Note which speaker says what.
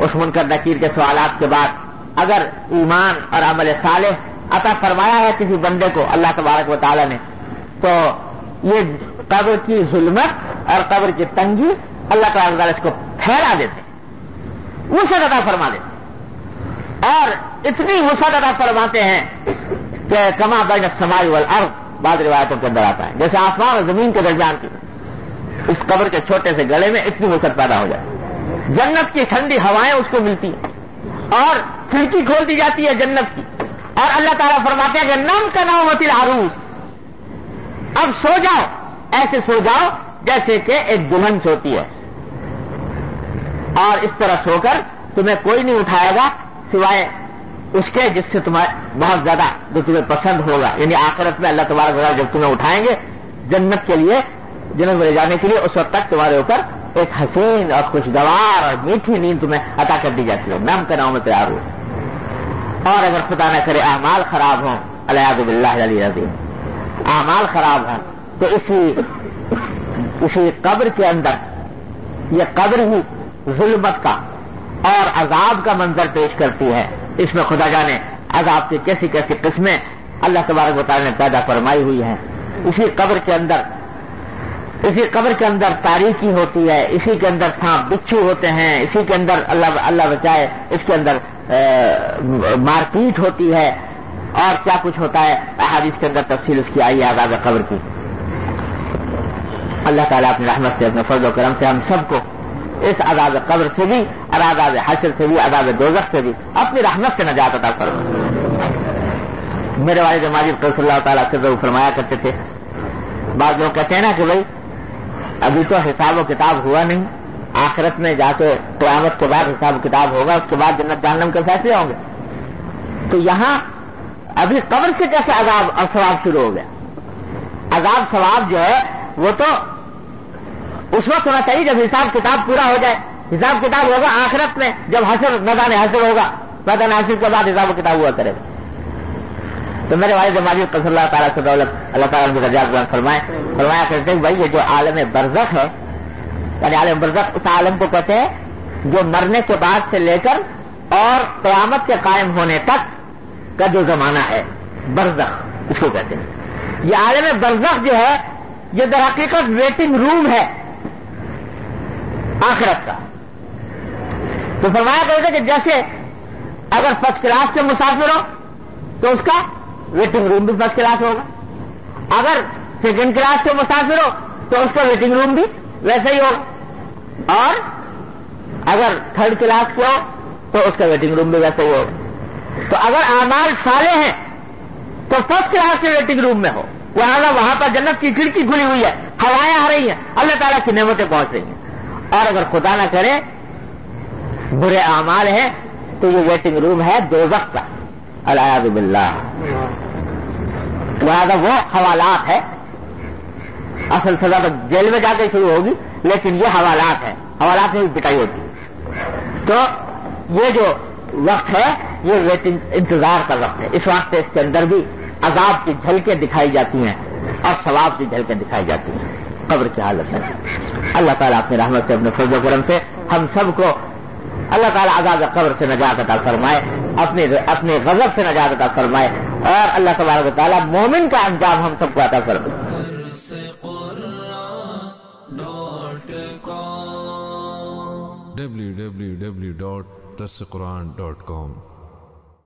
Speaker 1: اس منکر نکیر کے سوالات کے بعد اگر ایمان اور عمل صالح عطا فرمایا ہے کسی بندے کو اللہ تبارک و تعالی نے، تو یہ قبر کی ظلمت اور قبر کی تنگی اللہ تبارک و تعالی اس کو پھیلا دیتے، وسعت عطا فرما دیتے، اور اتنی وسعت عطا فرماتے ہیں کہ کما بین السماء والارض، بعض روایتوں کے اندر آتا ہے جیسے آسمان اور زمین کے درمیان کی اس قبر کے چھوٹے سے گلے میں اتنی وسعت پیدا ہو جائے، جنت کی ٹھنڈی ہوائیں اس کو ملتی ہیں اور کھڑکی کھول دی جاتی ہے جنت کی، اور اللہ تعالیٰ فرماتے ہیں کہ نم کا نومت العروس، اب سو جاؤ، ایسے سو جاؤ جیسے کہ ایک دلہن سوتی ہے، اور اس طرح سو کر تمہیں کوئی نہیں اٹھائے گا سوائے اس کے جس سے تمہیں بہت زیادہ جو تمہیں پسند ہوگا، یعنی آخرت میں اللہ تبارک و تعالیٰ جب تمہیں اٹھائیں گے جنت کے لیے، جنت میں لے جانے کے لیے، اس وقت تک تمہارے اوپر ایک حسین اور خوشگوار اور میٹھی نیند تمہیں عطا کر دی جاتی ہے، نم کا نومت العروس۔ اور اگر خدا نہ کرے اعمال خراب ہوں، العیاذ باللہ العلی العظیم، اعمال خراب ہوں، تو اسی قبر کے اندر یہ قبر ہی ظلمت کا اور عذاب کا منظر پیش کرتی ہے، اس میں خدا جانے عذاب کی کیسی کیسی قسمیں اللہ تبارک و تعالی نے پیدا فرمائی ہوئی ہیں۔ اسی قبر کے اندر تاریکی ہوتی ہے، اسی کے اندر سانپ بچھو ہوتے ہیں، اسی کے اندر اللہ بچائے اس کے اندر مار پیٹ ہوتی ہے، اور کیا کچھ ہوتا ہے احادیث کے اندر تفصیل اس کی آئی ہے عذاب قبر کی۔ اللہ تعالیٰ اپنی رحمت سے، اپنے فضل و کرم سے ہم سب کو اس عذاب قبر سے بھی اور عذاب حشر سے بھی، عذاب دوزخ سے بھی اپنی رحمت سے نجات عطا فرمائے۔ میرے والد ماجد قدس اللہ تعالیٰ سے فرمایا کرتے تھے، بعض لوگ کہتے ہیں نا کہ بھائی ابھی تو حساب و کتاب ہوا نہیں، آخرت میں جا کے قیامت کے بعد حساب و کتاب ہوگا، اس کے بعد جنت جہنم کے فیصلے ہوں گے، تو یہاں ابھی قبر سے کیسے عذاب اور ثواب شروع ہو گیا؟ عذاب ثواب جو ہے وہ تو اس وقت ہونا چاہیے جب حساب کتاب پورا ہو جائے، حساب کتاب ہوگا آخرت میں جب حشر میدان حشر ہوگا، میدان حشر کے بعد حساب و کتاب ہوا کرے گا۔ تو میرے والد ماجد قدس اللہ تعالیٰ سے دولت اللہ تعالیٰ نے درجات بلند فرمایا کرتے ہیں بھائی یہ جو عالم برزخ ہے، یعنی عالم برزخ اس عالم کو کہتے ہیں جو مرنے کے بعد سے لے کر اور قیامت کے قائم ہونے تک کا جو زمانہ ہے، برزخ اس کو کہتے ہیں۔ یہ عالم برزخ جو ہے یہ در حقیقت ویٹنگ روم ہے آخرت کا۔ تو فرمایا کرتے کہ جیسے اگر فرسٹ کلاس کے مسافر ہو تو اس کا ویٹنگ روم بھی فرسٹ کلاس ہوگا، اگر سیکنڈ کلاس کے مسافر ہو تو اس کا ویٹنگ روم بھی ویسا ہی ہوگا، اور اگر تھرڈ کلاس کے ہو تو اس کا ویٹنگ روم بھی ویسا ہی ہوگا۔ تو اگر اعمال صالح ہیں تو فرسٹ کلاس کے ویٹنگ روم میں ہو، وہاں پر جنت کی کھڑکی کھلی ہوئی ہے، ہوائیں آ رہی ہیں، اللہ تعالیٰ کی نعمتیں پہنچ رہی ہیں، اور اگر خدا نہ کرے برے اعمال ہیں تو یہ ویٹنگ روم ہے دوزخ کا، العیاذ باللہ۔ لہذا وہ حوالات ہے، اصل سزا تو جیل میں جا کے شروع ہوگی، لیکن یہ حوالات ہے، حوالات میں بھی پٹائی ہوتی ہے۔ تو یہ جو وقت ہے یہ ویٹنگ انتظار کا وقت ہے، اس واسطے اس کے اندر بھی عذاب کی جھلکیں دکھائی جاتی ہیں اور ثواب کی جھلکیں دکھائی جاتی ہیں قبر کی حالت میں۔ اللہ تعالیٰ اپنی رحمت سے، اپنے فضل و کرم سے ہم سب کو اللہ تعالیٰ عذاب قبر سے نجات عطا فرمائے، اپنے غضب سے نجات عطا فرمائے، اور اللہ تبارک و تعالیٰ مومن کا انجام ہم سب کو عطا فرمائے۔
Speaker 2: www.darsequran.com